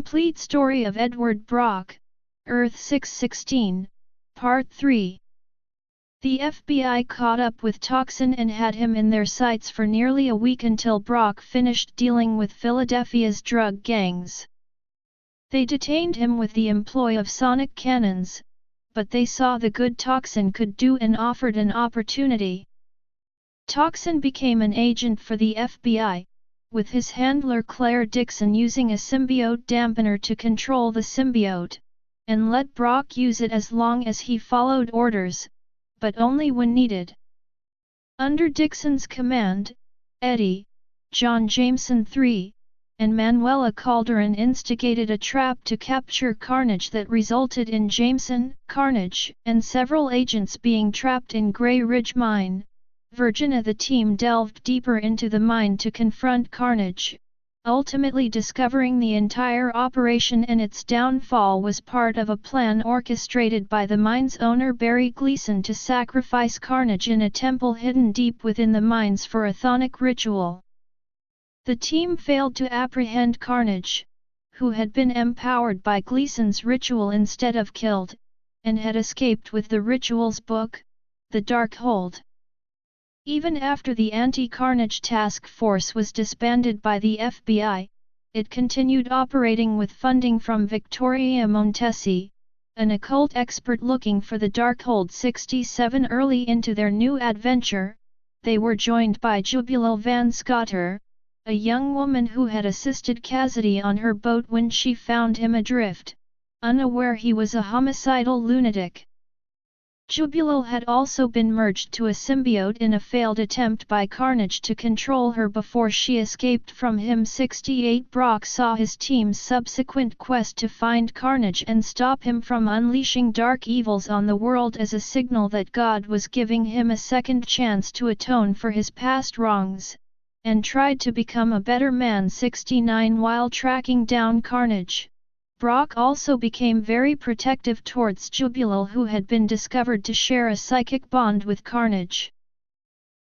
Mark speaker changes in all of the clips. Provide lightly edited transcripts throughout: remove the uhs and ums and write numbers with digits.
Speaker 1: Complete story of Edward Brock, Earth 616, Part 3. The FBI caught up with Toxin and had him in their sights for nearly a week until Brock finished dealing with Philadelphia's drug gangs. They detained him with the employ of sonic cannons, but they saw the good Toxin could do and offered an opportunity. Toxin became an agent for the FBI, with his handler Claire Dixon using a symbiote dampener to control the symbiote, and let Brock use it as long as he followed orders, but only when needed. Under Dixon's command, Eddie, John Jameson III, and Manuela Calderon instigated a trap to capture Carnage that resulted in Jameson, Carnage, and several agents being trapped in Grey Ridge Mine. Virginia. The team delved deeper into the mine to confront Carnage, ultimately discovering the entire operation and its downfall was part of a plan orchestrated by the mine's owner Barry Gleason to sacrifice Carnage in a temple hidden deep within the mines for a chthonic ritual. The team failed to apprehend Carnage, who had been empowered by Gleason's ritual instead of killed, and had escaped with the ritual's book, The Darkhold. Even after the Anti-Carnage Task Force was disbanded by the FBI, it continued operating with funding from Victoria Montesi, an occult expert looking for the Darkhold. 67 Early into their new adventure, they were joined by Jubulal Van Scotter, a young woman who had assisted Cassidy on her boat when she found him adrift, unaware he was a homicidal lunatic. Jubulal had also been merged to a symbiote in a failed attempt by Carnage to control her before she escaped from him. 68 Brock saw his team's subsequent quest to find Carnage and stop him from unleashing dark evils on the world as a signal that God was giving him a second chance to atone for his past wrongs, and tried to become a better man. 69 While tracking down Carnage, Brock also became very protective towards Jubulal, who had been discovered to share a psychic bond with Carnage.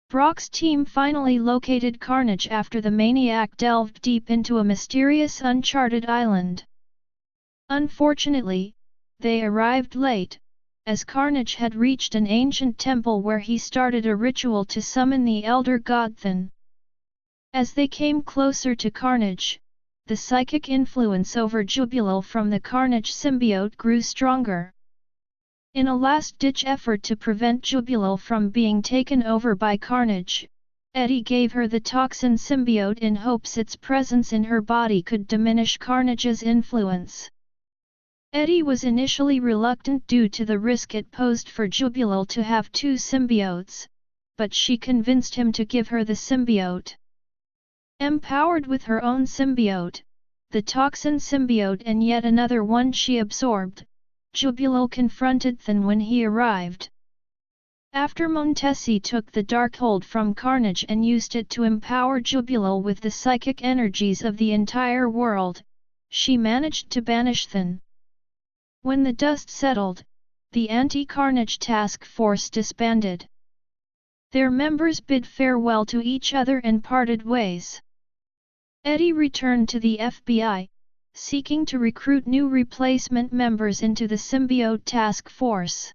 Speaker 1: Brock's team finally located Carnage after the maniac delved deep into a mysterious uncharted island. Unfortunately, they arrived late, as Carnage had reached an ancient temple where he started a ritual to summon the elder god Than. As they came closer to Carnage, the psychic influence over Jubulal from the Carnage symbiote grew stronger. In a last-ditch effort to prevent Jubulal from being taken over by Carnage, Eddie gave her the toxin symbiote in hopes its presence in her body could diminish Carnage's influence. Eddie was initially reluctant due to the risk it posed for Jubulal to have two symbiotes, but she convinced him to give her the symbiote. Empowered with her own symbiote, the toxin symbiote and yet another one she absorbed, Jubulal confronted Than when he arrived. After Montesi took the Darkhold from Carnage and used it to empower Jubulal with the psychic energies of the entire world, she managed to banish Than. When the dust settled, the Anti-Carnage Task Force disbanded. Their members bid farewell to each other and parted ways. Eddie returned to the FBI, seeking to recruit new replacement members into the symbiote task force.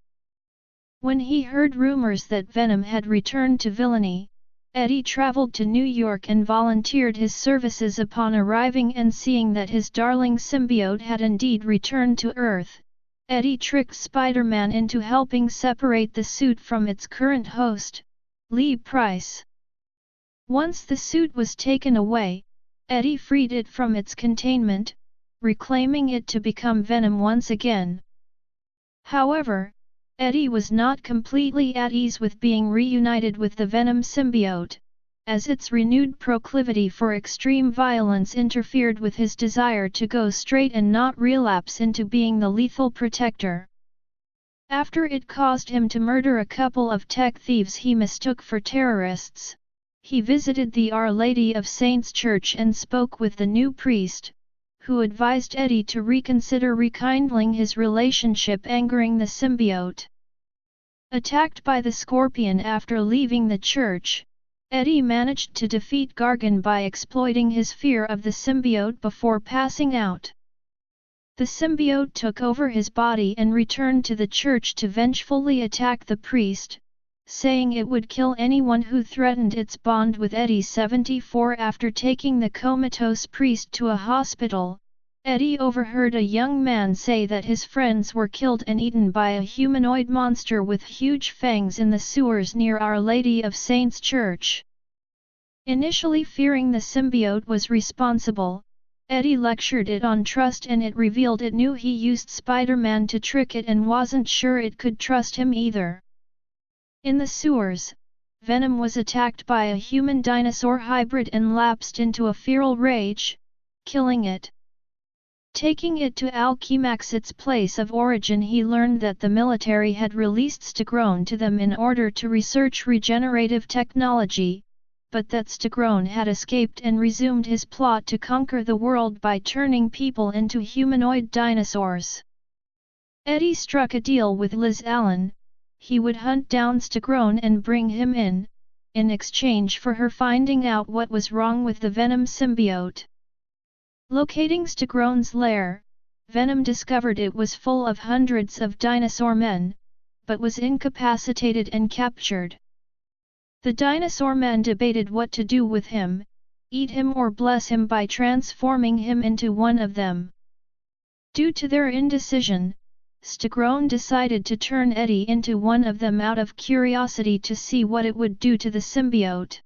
Speaker 1: When he heard rumors that Venom had returned to villainy, Eddie traveled to New York and volunteered his services. Upon arriving and seeing that his darling symbiote had indeed returned to Earth, Eddie tricked Spider-Man into helping separate the suit from its current host, Lee Price. Once the suit was taken away, Eddie freed it from its containment, reclaiming it to become Venom once again. However, Eddie was not completely at ease with being reunited with the Venom symbiote, as its renewed proclivity for extreme violence interfered with his desire to go straight and not relapse into being the lethal protector. After it caused him to murder a couple of tech thieves he mistook for terrorists, he visited the Our Lady of Saints Church and spoke with the new priest, who advised Eddie to reconsider rekindling his relationship, angering the symbiote. Attacked by the Scorpion after leaving the church, Eddie managed to defeat Gargan by exploiting his fear of the symbiote before passing out. The symbiote took over his body and returned to the church to vengefully attack the priest, saying it would kill anyone who threatened its bond with Eddie. 74 After taking the comatose priest to a hospital, Eddie overheard a young man say that his friends were killed and eaten by a humanoid monster with huge fangs in the sewers near Our Lady of Saints Church. Initially fearing the symbiote was responsible, Eddie lectured it on trust, and it revealed it knew he used Spider-Man to trick it and wasn't sure it could trust him either. In the sewers, Venom was attacked by a human-dinosaur hybrid and lapsed into a feral rage, killing it. Taking it to Alchemax, its place of origin, he learned that the military had released Stegron to them in order to research regenerative technology, but that Stegron had escaped and resumed his plot to conquer the world by turning people into humanoid dinosaurs. Eddie struck a deal with Liz Allen. He would hunt down Stegron and bring him in exchange for her finding out what was wrong with the Venom symbiote. Locating Stegron's lair, Venom discovered it was full of hundreds of dinosaur men, but was incapacitated and captured. The dinosaur men debated what to do with him, eat him or bless him by transforming him into one of them. Due to their indecision, Stegron decided to turn Eddie into one of them out of curiosity to see what it would do to the symbiote.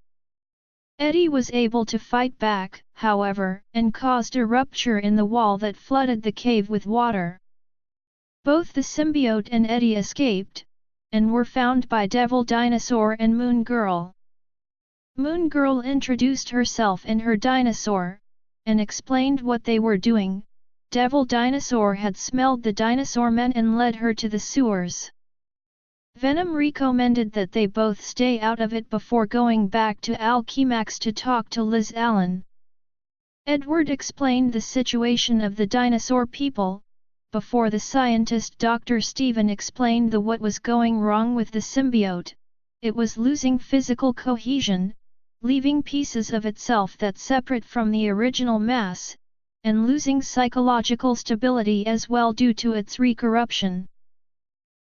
Speaker 1: Eddie was able to fight back, however, and caused a rupture in the wall that flooded the cave with water. Both the symbiote and Eddie escaped, and were found by Devil Dinosaur and Moon Girl. Moon Girl introduced herself and her dinosaur, and explained what they were doing. Devil Dinosaur had smelled the dinosaur men and led her to the sewers. Venom recommended that they both stay out of it before going back to Alchemax to talk to Liz Allen. Edward explained the situation of the dinosaur people, before the scientist Dr. Steven explained what was going wrong with the symbiote. It was losing physical cohesion, leaving pieces of itself that separate from the original mass, and losing psychological stability as well due to its recorruption.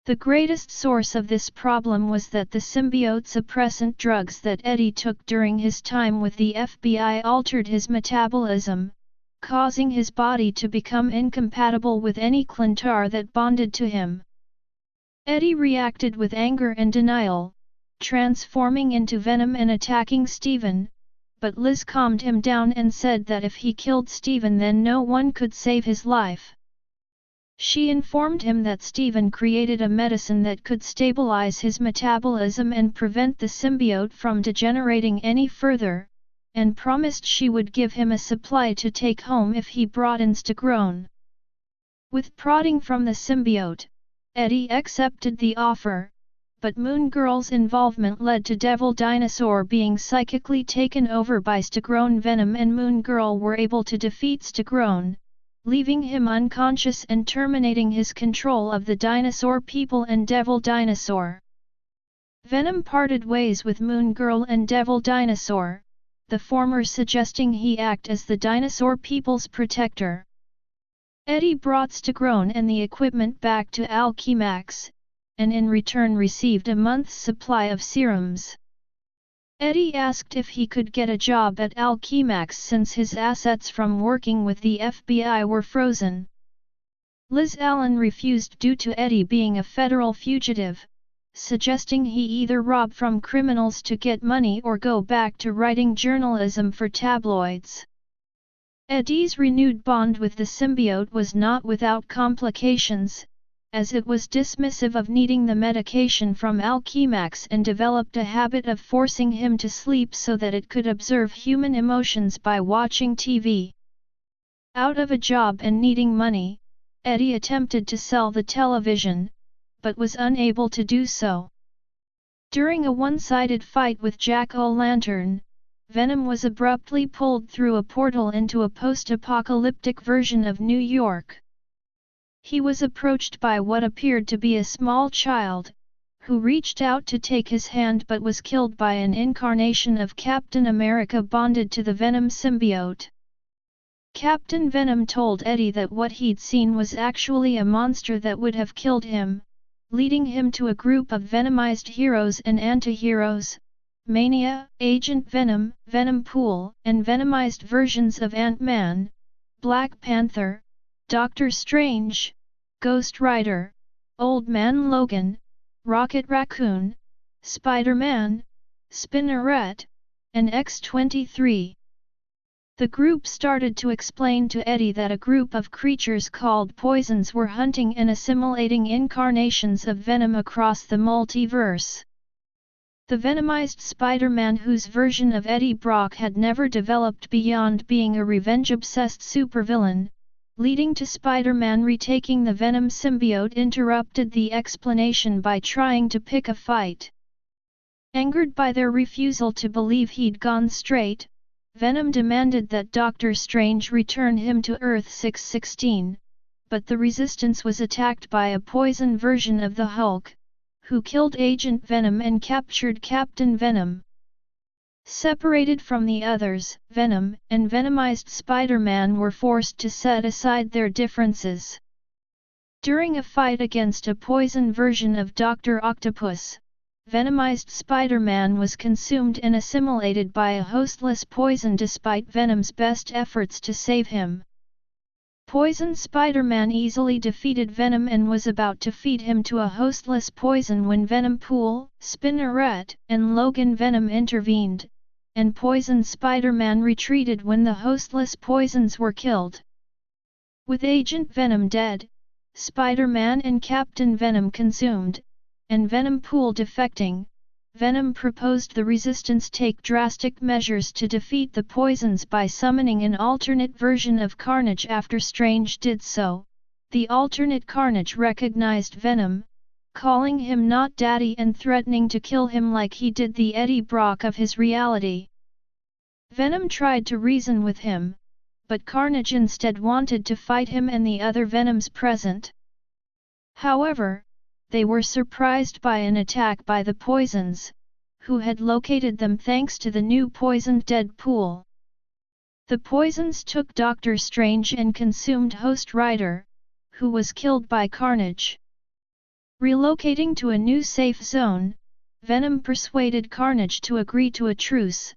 Speaker 1: The greatest source of this problem was that the symbiote suppressant drugs that Eddie took during his time with the FBI altered his metabolism, causing his body to become incompatible with any Clintar that bonded to him. Eddie reacted with anger and denial, transforming into Venom and attacking Steven, but Liz calmed him down and said that if he killed Steven then no one could save his life. She informed him that Steven created a medicine that could stabilize his metabolism and prevent the symbiote from degenerating any further, and promised she would give him a supply to take home if he brought in Stegron. With prodding from the symbiote, Eddie accepted the offer, but Moon Girl's involvement led to Devil Dinosaur being psychically taken over by Stegron. Venom and Moon Girl were able to defeat Stegron, leaving him unconscious and terminating his control of the dinosaur people and Devil Dinosaur. Venom parted ways with Moon Girl and Devil Dinosaur, the former suggesting he act as the dinosaur people's protector. Eddie brought Stegron and the equipment back to Alchemax, and in return received a month's supply of serums. Eddie asked if he could get a job at Alchemax since his assets from working with the FBI were frozen. Liz Allen refused due to Eddie being a federal fugitive, suggesting he either rob from criminals to get money or go back to writing journalism for tabloids. Eddie's renewed bond with the symbiote was not without complications, as it was dismissive of needing the medication from Alchemax and developed a habit of forcing him to sleep so that it could observe human emotions by watching TV. Out of a job and needing money, Eddie attempted to sell the television, but was unable to do so. During a one-sided fight with Jack-o'-lantern, Venom was abruptly pulled through a portal into a post-apocalyptic version of New York. He was approached by what appeared to be a small child, who reached out to take his hand but was killed by an incarnation of Captain America bonded to the Venom symbiote. Captain Venom told Eddie that what he'd seen was actually a monster that would have killed him, leading him to a group of venomized heroes and anti-heroes, Mania, Agent Venom, Venompool, and venomized versions of Ant-Man, Black Panther, Doctor Strange, Ghost Rider, Old Man Logan, Rocket Raccoon, Spider-Man, Spinneret, and X-23. The group started to explain to Eddie that a group of creatures called Poisons were hunting and assimilating incarnations of Venom across the multiverse. The venomized Spider-Man, whose version of Eddie Brock had never developed beyond being a revenge-obsessed supervillain, leading to Spider-Man retaking the Venom symbiote, interrupted the explanation by trying to pick a fight. Angered by their refusal to believe he'd gone straight, Venom demanded that Doctor Strange return him to Earth 616, but the Resistance was attacked by a poison version of the Hulk, who killed Agent Venom and captured Captain Venom. Separated from the others, Venom and venomized Spider-Man were forced to set aside their differences. During a fight against a poison version of Dr. Octopus, venomized Spider-Man was consumed and assimilated by a hostless poison despite Venom's best efforts to save him. Poison Spider-Man easily defeated Venom and was about to feed him to a hostless poison when Venompool, Spinneret, and Logan Venom intervened, and Poison Spider-Man retreated when the hostless poisons were killed. With Agent Venom dead, Spider-Man and Captain Venom consumed, and Venompool defecting, Venom proposed the Resistance take drastic measures to defeat the poisons by summoning an alternate version of Carnage. After Strange did so, the alternate Carnage recognized Venom, calling him not Daddy and threatening to kill him like he did the Eddie Brock of his reality. Venom tried to reason with him, but Carnage instead wanted to fight him and the other Venoms present. However, they were surprised by an attack by the Poisons, who had located them thanks to the new poisoned Deadpool. The Poisons took Doctor Strange and consumed Ghost Rider, who was killed by Carnage. Relocating to a new safe zone, Venom persuaded Carnage to agree to a truce,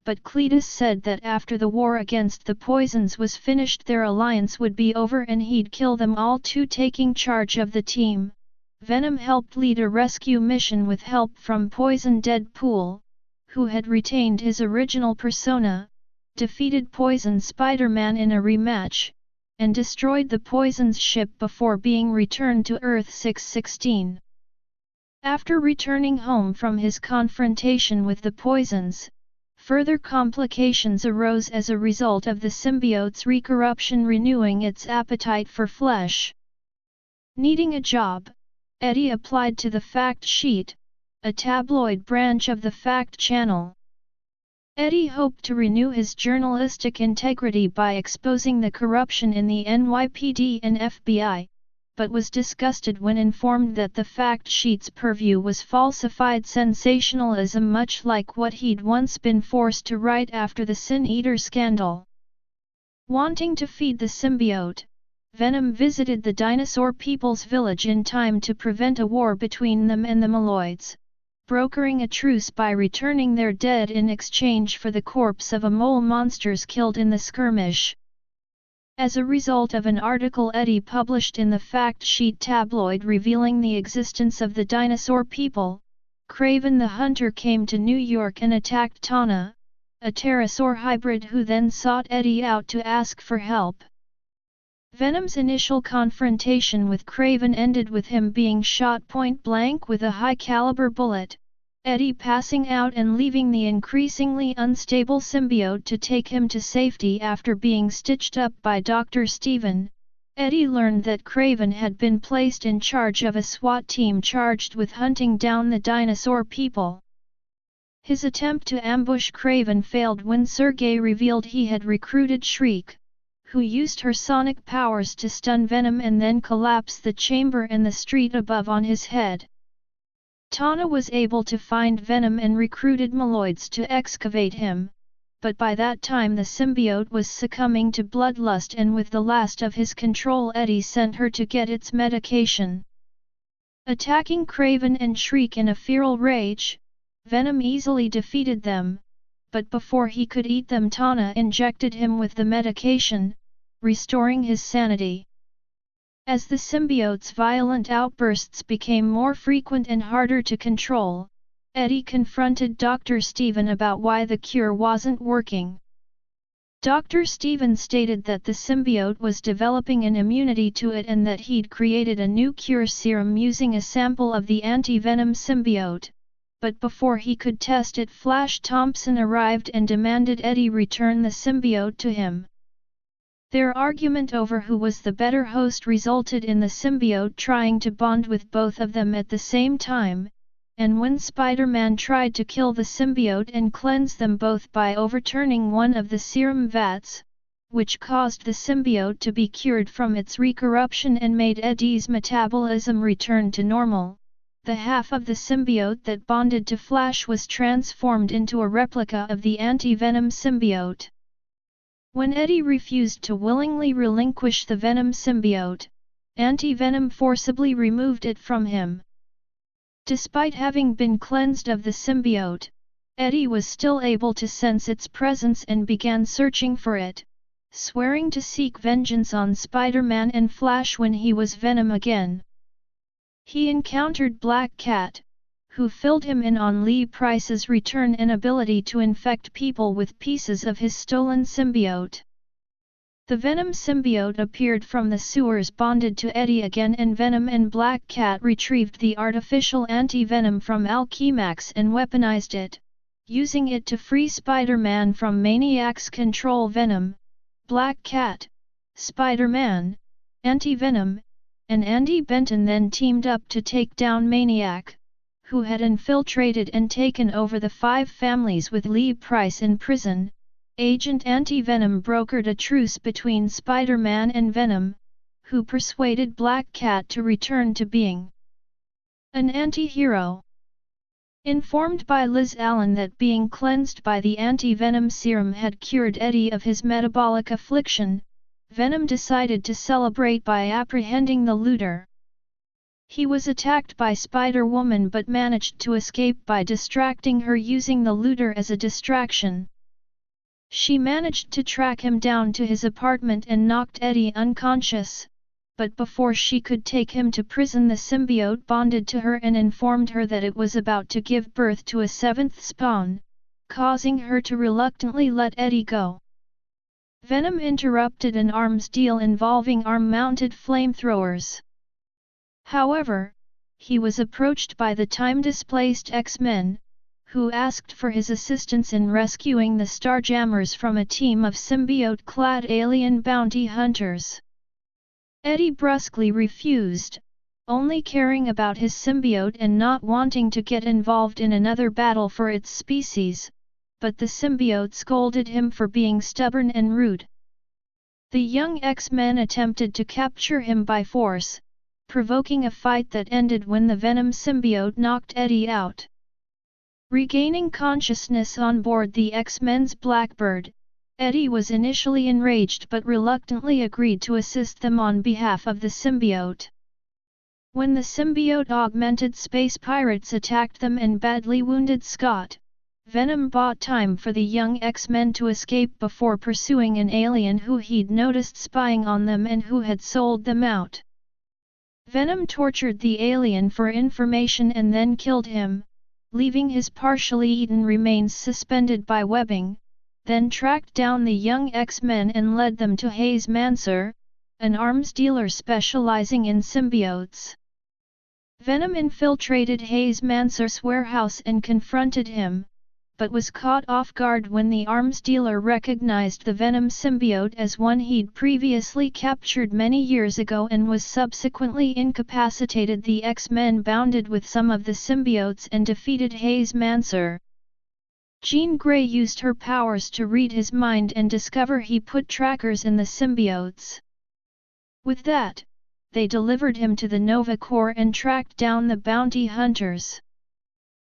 Speaker 1: but Cletus said that after the war against the Poisons was finished their alliance would be over and he'd kill them all too. Taking charge of the team, Venom helped lead a rescue mission with help from Poison Deadpool, who had retained his original persona, defeated Poison Spider-Man in a rematch, and destroyed the Poison's ship before being returned to Earth 616. After returning home from his confrontation with the Poisons, further complications arose as a result of the symbiote's recorruption renewing its appetite for flesh. Needing a job, Eddie applied to the Fact Sheet, a tabloid branch of the Fact Channel. Eddie hoped to renew his journalistic integrity by exposing the corruption in the NYPD and FBI, but was disgusted when informed that the Fact Sheet's purview was falsified sensationalism, much like what he'd once been forced to write after the Sin Eater scandal. Wanting to feed the symbiote, Venom visited the dinosaur people's village in time to prevent a war between them and the Moloids, brokering a truce by returning their dead in exchange for the corpse of a mole monsters killed in the skirmish. As a result of an article Eddie published in the Fact Sheet tabloid revealing the existence of the dinosaur people, Kraven the Hunter came to New York and attacked Tana, a pterosaur hybrid who then sought Eddie out to ask for help. Venom's initial confrontation with Kraven ended with him being shot point-blank with a high-caliber bullet, Eddie passing out and leaving the increasingly unstable symbiote to take him to safety. After being stitched up by Dr. Steven, Eddie learned that Kraven had been placed in charge of a SWAT team charged with hunting down the dinosaur people. His attempt to ambush Kraven failed when Sergei revealed he had recruited Shriek, who used her sonic powers to stun Venom and then collapse the chamber and the street above on his head. Tana was able to find Venom and recruited Moloids to excavate him, but by that time the symbiote was succumbing to bloodlust, and with the last of his control Eddie sent her to get its medication. Attacking Craven and Shriek in a feral rage, Venom easily defeated them, but before he could eat them Tana injected him with the medication, restoring his sanity. As the symbiote's violent outbursts became more frequent and harder to control, Eddie confronted Dr. Steven about why the cure wasn't working. Dr. Steven stated that the symbiote was developing an immunity to it and that he'd created a new cure serum using a sample of the anti-venom symbiote, but before he could test it Flash Thompson arrived and demanded Eddie return the symbiote to him. Their argument over who was the better host resulted in the symbiote trying to bond with both of them at the same time, and when Spider-Man tried to kill the symbiote and cleanse them both by overturning one of the serum vats, which caused the symbiote to be cured from its recorruption and made Eddie's metabolism return to normal, the half of the symbiote that bonded to Flash was transformed into a replica of the anti-venom symbiote. When Eddie refused to willingly relinquish the venom symbiote, anti-venom forcibly removed it from him. Despite having been cleansed of the symbiote, Eddie was still able to sense its presence and began searching for it, swearing to seek vengeance on Spider-Man and Flash when he was Venom again. He encountered Black Cat, who filled him in on Lee Price's return and ability to infect people with pieces of his stolen symbiote. The Venom symbiote appeared from the sewers bonded to Eddie again, and Venom and Black Cat retrieved the artificial anti-venom from Alchemax and weaponized it, using it to free Spider-Man from Maniac's control. Venom, Black Cat, Spider-Man, Anti-Venom, and Andy Benton then teamed up to take down Maniac, who had infiltrated and taken over the 5 families with Lee Price in prison. Agent Anti-Venom brokered a truce between Spider-Man and Venom, who persuaded Black Cat to return to being an anti-hero. Informed by Liz Allen that being cleansed by the anti-venom serum had cured Eddie of his metabolic affliction, Venom decided to celebrate by apprehending the looter. He was attacked by Spider-Woman but managed to escape by distracting her using the looter as a distraction. She managed to track him down to his apartment and knocked Eddie unconscious, but before she could take him to prison the symbiote bonded to her and informed her that it was about to give birth to a 7th spawn, causing her to reluctantly let Eddie go. Venom interrupted an arms deal involving arm-mounted flamethrowers. However, he was approached by the time-displaced X-Men, who asked for his assistance in rescuing the Starjammers from a team of symbiote-clad alien bounty hunters. Eddie brusquely refused, only caring about his symbiote and not wanting to get involved in another battle for its species, but the symbiote scolded him for being stubborn and rude. The young X-Men attempted to capture him by force, provoking a fight that ended when the Venom symbiote knocked Eddie out. Regaining consciousness on board the X-Men's Blackbird, Eddie was initially enraged but reluctantly agreed to assist them on behalf of the symbiote. When the symbiote-augmented space pirates attacked them and badly wounded Scott, Venom bought time for the young X-Men to escape before pursuing an alien who he'd noticed spying on them and who had sold them out. Venom tortured the alien for information and then killed him, leaving his partially eaten remains suspended by webbing, then tracked down the young X-Men and led them to Hayes Manser, an arms dealer specializing in symbiotes. Venom infiltrated Hayes Manser's warehouse and confronted him, but was caught off guard when the arms dealer recognized the Venom symbiote as one he'd previously captured many years ago and was subsequently incapacitated. The X-Men bonded with some of the symbiotes and defeated Hayes Manser. Jean Grey used her powers to read his mind and discover he put trackers in the symbiotes. With that, they delivered him to the Nova Corps and tracked down the bounty hunters.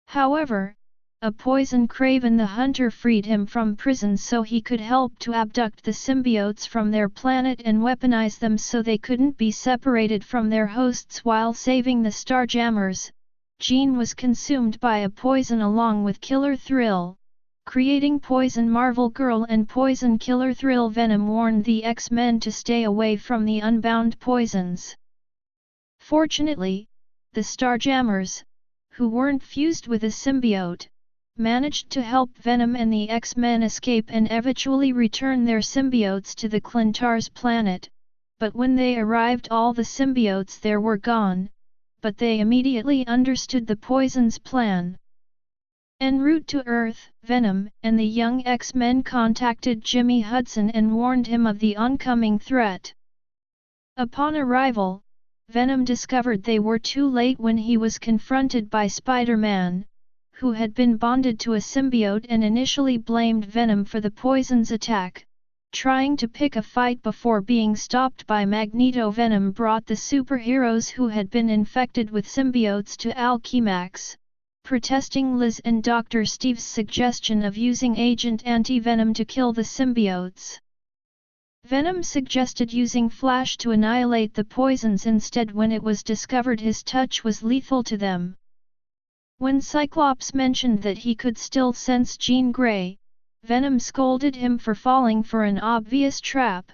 Speaker 1: However, a poison craven the hunter freed him from prison so he could help to abduct the symbiotes from their planet and weaponize them so they couldn't be separated from their hosts while saving the Starjammers. Jean was consumed by a poison along with Killer Thrill, creating Poison Marvel Girl and Poison Killer Thrill. Venom warned the X-Men to stay away from the unbound poisons. Fortunately, the Starjammers, who weren't fused with a symbiote, managed to help Venom and the X-Men escape and eventually return their symbiotes to the Klyntar's planet, but when they arrived all the symbiotes there were gone, but they immediately understood the poison's plan. En route to Earth, Venom and the young X-Men contacted Jimmy Hudson and warned him of the oncoming threat. Upon arrival, Venom discovered they were too late when he was confronted by Spider-Man, who had been bonded to a symbiote and initially blamed Venom for the poison's attack, trying to pick a fight before being stopped by Magneto. Venom brought the superheroes who had been infected with symbiotes to Alchemax, protesting Liz and Dr. Steve's suggestion of using Agent Anti-Venom to kill the symbiotes. Venom suggested using Flash to annihilate the poisons instead when it was discovered his touch was lethal to them. When Cyclops mentioned that he could still sense Jean Grey, Venom scolded him for falling for an obvious trap,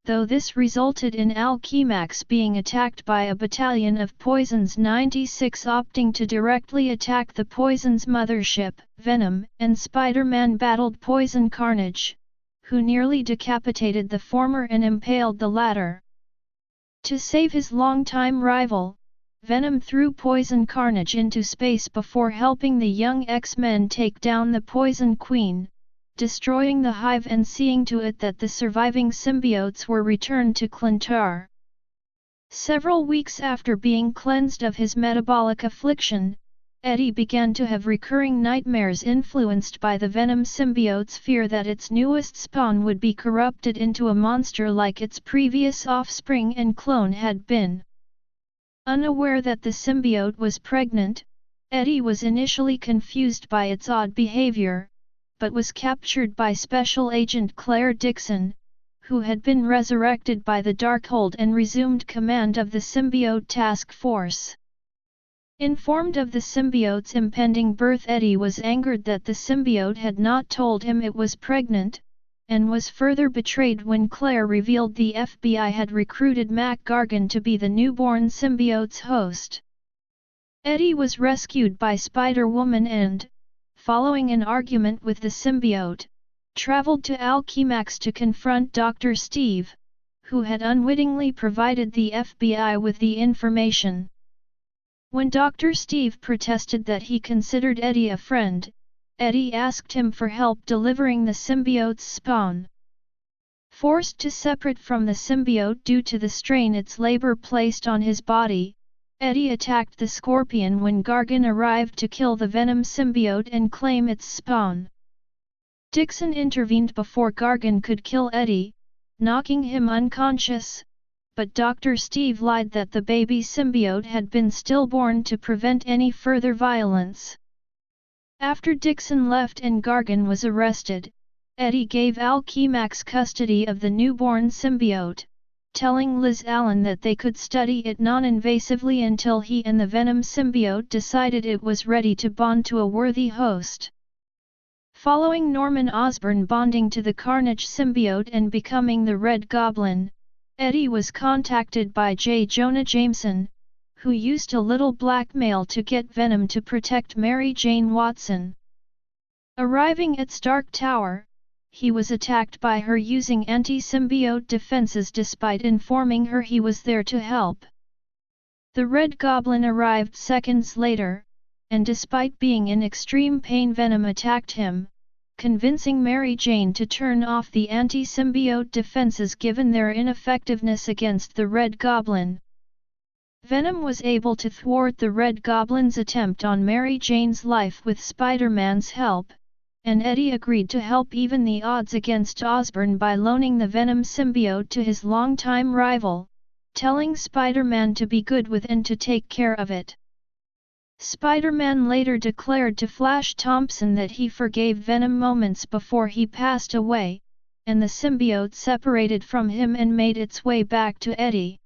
Speaker 1: though this resulted in Alchemax being attacked by a battalion of Poison's 96 opting to directly attack the Poison's mothership. Venom and Spider-Man battled Poison Carnage, who nearly decapitated the former and impaled the latter. To save his longtime rival, Venom threw Poison Carnage into space before helping the young X-Men take down the Poison Queen, destroying the hive and seeing to it that the surviving symbiotes were returned to Klyntar. Several weeks after being cleansed of his metabolic affliction, Eddie began to have recurring nightmares influenced by the Venom symbiote's fear that its newest spawn would be corrupted into a monster like its previous offspring and clone had been. Unaware that the symbiote was pregnant, Eddie was initially confused by its odd behavior, but was captured by Special Agent Claire Dixon, who had been resurrected by the Darkhold and resumed command of the symbiote task force. Informed of the symbiote's impending birth, Eddie was angered that the symbiote had not told him it was pregnant, and was further betrayed when Claire revealed the FBI had recruited Mac Gargan to be the newborn symbiote's host. Eddie was rescued by Spider-Woman and, following an argument with the symbiote, traveled to Alchemax to confront Dr. Steve, who had unwittingly provided the FBI with the information. When Dr. Steve protested that he considered Eddie a friend, Eddie asked him for help delivering the symbiote's spawn. Forced to separate from the symbiote due to the strain its labor placed on his body, Eddie attacked the Scorpion when Gargan arrived to kill the Venom symbiote and claim its spawn. Dixon intervened before Gargan could kill Eddie, knocking him unconscious, but Dr. Steve lied that the baby symbiote had been stillborn to prevent any further violence. After Dixon left and Gargan was arrested, Eddie gave Alchemax custody of the newborn symbiote, telling Liz Allen that they could study it non-invasively until he and the Venom symbiote decided it was ready to bond to a worthy host. Following Norman Osborn bonding to the Carnage symbiote and becoming the Red Goblin, Eddie was contacted by J. Jonah Jameson, who used a little blackmail to get Venom to protect Mary Jane Watson. Arriving at Stark Tower, he was attacked by her using anti-symbiote defenses despite informing her he was there to help. The Red Goblin arrived seconds later, and despite being in extreme pain, Venom attacked him, convincing Mary Jane to turn off the anti-symbiote defenses given their ineffectiveness against the Red Goblin. Venom was able to thwart the Red Goblin's attempt on Mary Jane's life with Spider-Man's help, and Eddie agreed to help even the odds against Osborn by loaning the Venom symbiote to his longtime rival, telling Spider-Man to be good with and to take care of it. Spider-Man later declared to Flash Thompson that he forgave Venom moments before he passed away, and the symbiote separated from him and made its way back to Eddie.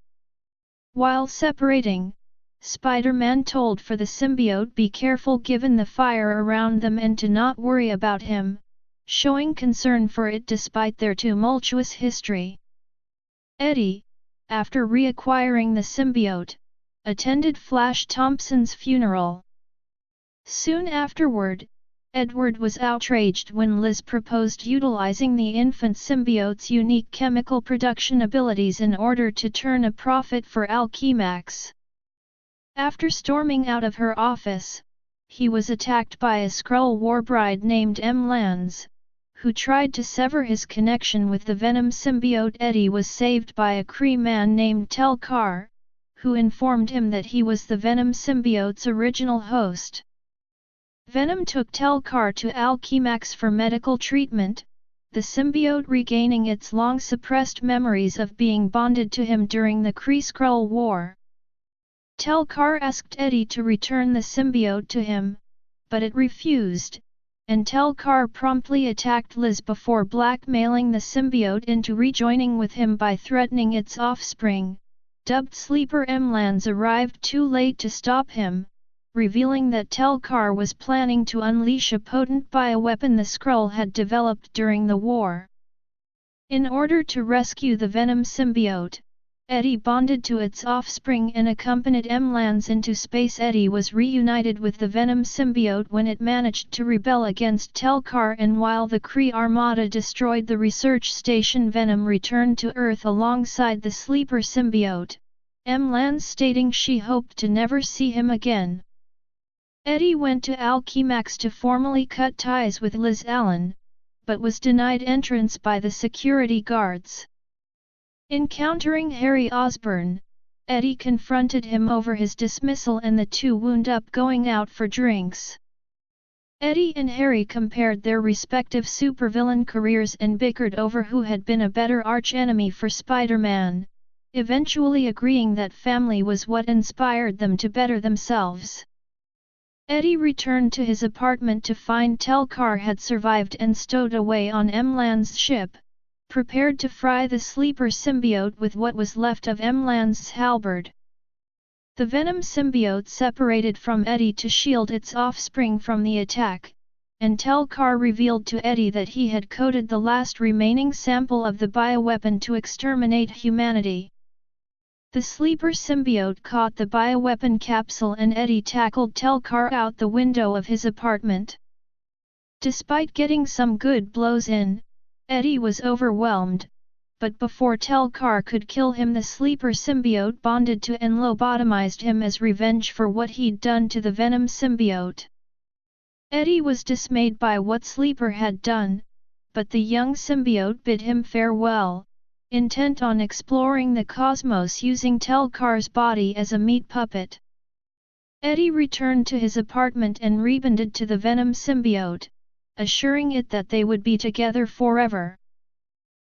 Speaker 1: While separating, Spider-Man told for the symbiote be careful given the fire around them and to not worry about him, showing concern for it despite their tumultuous history. Eddie, after reacquiring the symbiote, attended Flash Thompson's funeral. Soon afterward, Edward was outraged when Liz proposed utilizing the infant symbiote's unique chemical production abilities in order to turn a profit for Alchemax. After storming out of her office, he was attacked by a Skrull warbride named M. Lanz, who tried to sever his connection with the Venom symbiote. Eddie was saved by a Kree man named Tel-Kar, who informed him that he was the Venom symbiote's original host. Venom took Tel-Kar to Alchemax for medical treatment, the symbiote regaining its long-suppressed memories of being bonded to him during the Kree-Skrull War. Tel-Kar asked Eddie to return the symbiote to him, but it refused, and Tel-Kar promptly attacked Liz before blackmailing the symbiote into rejoining with him by threatening its offspring. Dubbed Sleeper M. Lanz arrived too late to stop him, revealing that Tel-Kar was planning to unleash a potent bioweapon the Skrull had developed during the war. In order to rescue the Venom symbiote, Eddie bonded to its offspring and accompanied M. Lanz into space. Eddie was reunited with the Venom symbiote when it managed to rebel against Tel-Kar, and while the Kree Armada destroyed the research station, Venom returned to Earth alongside the Sleeper symbiote, M. Lanz stating she hoped to never see him again. Eddie went to Alchemax to formally cut ties with Liz Allen, but was denied entrance by the security guards. Encountering Harry Osborn, Eddie confronted him over his dismissal and the two wound up going out for drinks. Eddie and Harry compared their respective supervillain careers and bickered over who had been a better archenemy for Spider-Man, eventually agreeing that family was what inspired them to better themselves. Eddie returned to his apartment to find Tel-Kar had survived and stowed away on M. Lanz's ship, prepared to fry the Sleeper symbiote with what was left of M. Lanz's halberd. The Venom symbiote separated from Eddie to shield its offspring from the attack, and Tel-Kar revealed to Eddie that he had coded the last remaining sample of the bioweapon to exterminate humanity. The Sleeper symbiote caught the bioweapon capsule and Eddie tackled Tel-Kar out the window of his apartment. Despite getting some good blows in, Eddie was overwhelmed, but before Tel-Kar could kill him, the Sleeper symbiote bonded to and lobotomized him as revenge for what he'd done to the Venom symbiote. Eddie was dismayed by what Sleeper had done, but the young symbiote bid him farewell, intent on exploring the cosmos using Tel-Kar's body as a meat puppet. Eddie returned to his apartment and rebonded to the Venom symbiote, assuring it that they would be together forever.